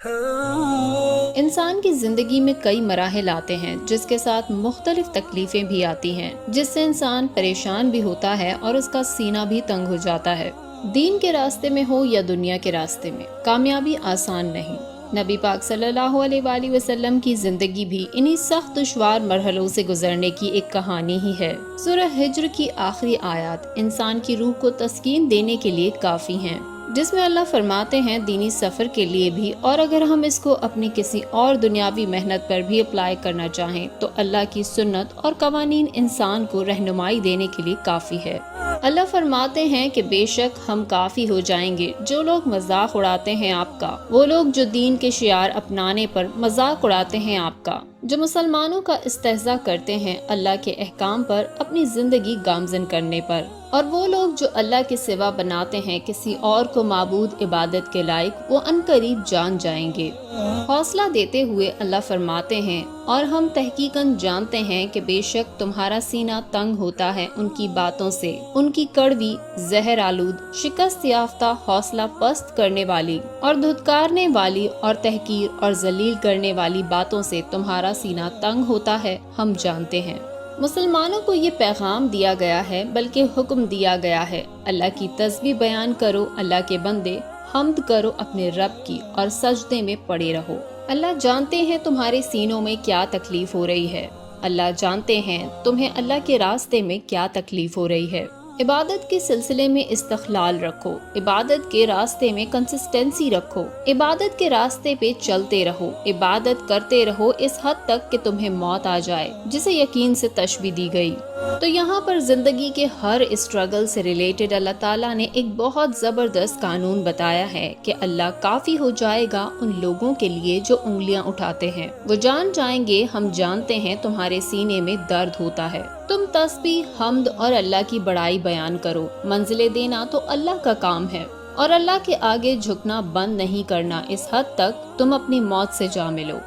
انسان کی زندگی میں کئی مراحل آتے ہیں جس کے ساتھ مختلف تکلیفیں بھی آتی ہیں، جس سے انسان پریشان بھی ہوتا ہے اور اس کا سینہ بھی تنگ ہو جاتا ہے۔ دین کے راستے میں ہو یا دنیا کے راستے میں، کامیابی آسان نہیں۔ نبی پاک صلی اللہ علیہ وآلہ وسلم کی زندگی بھی انہی سخت دشوار مرحلوں سے گزرنے کی ایک کہانی ہی ہے۔ سورہ ہجر کی آخری آیات انسان کی روح کو تسکین دینے کے لیے کافی ہیں، جس میں اللہ فرماتے ہیں دینی سفر کے لیے بھی، اور اگر ہم اس کو اپنی کسی اور دنیاوی محنت پر بھی اپلائی کرنا چاہیں تو اللہ کی سنت اور قوانین انسان کو رہنمائی دینے کے لیے کافی ہے۔ اللہ فرماتے ہیں کہ بے شک ہم کافی ہو جائیں گے جو لوگ مذاق اڑاتے ہیں آپ کا، وہ لوگ جو دین کے شعار اپنانے پر مذاق اڑاتے ہیں آپ کا، جو مسلمانوں کا استہزاء کرتے ہیں اللہ کے احکام پر اپنی زندگی گامزن کرنے پر، اور وہ لوگ جو اللہ کے سوا بناتے ہیں کسی اور کو معبود عبادت کے لائق، وہ عنقریب جان جائیں گے۔ حوصلہ دیتے ہوئے اللہ فرماتے ہیں اور ہم تحقیقاً جانتے ہیں کہ بے شک تمہارا سینہ تنگ ہوتا ہے ان کی باتوں سے، ان کی کڑوی، زہر آلود، شکست یافتہ، حوصلہ پست کرنے والی اور دھتکارنے والی اور تحقیر اور ذلیل کرنے والی باتوں سے تمہارا سینہ تنگ ہوتا ہے، ہم جانتے ہیں۔ مسلمانوں کو یہ پیغام دیا گیا ہے، بلکہ حکم دیا گیا ہے، اللہ کی تسبیح بیان کرو، اللہ کے بندے حمد کرو اپنے رب کی اور سجدے میں پڑے رہو۔ اللہ جانتے ہیں تمہارے سینوں میں کیا تکلیف ہو رہی ہے، اللہ جانتے ہیں تمہیں اللہ کے راستے میں کیا تکلیف ہو رہی ہے۔ عبادت کے سلسلے میں استقلال رکھو، عبادت کے راستے میں کنسسٹنسی رکھو، عبادت کے راستے پہ چلتے رہو، عبادت کرتے رہو اس حد تک کہ تمہیں موت آ جائے، جسے یقین سے تشبیہ دی گئی۔ تو یہاں پر زندگی کے ہر اسٹرگل سے ریلیٹڈ اللہ تعالیٰ نے ایک بہت زبردست قانون بتایا ہے کہ اللہ کافی ہو جائے گا ان لوگوں کے لیے جو انگلیاں اٹھاتے ہیں۔ وہ جان جائیں گے ہم جانتے ہیں تمہارے سینے میں درد ہوتا ہے، تم تسبیح، حمد اور اللہ کی بڑائی بیان کرو۔ منزلیں دینا تو اللہ کا کام ہے، اور اللہ کے آگے جھکنا بند نہیں کرنا اس حد تک تم اپنی موت سے جا ملو۔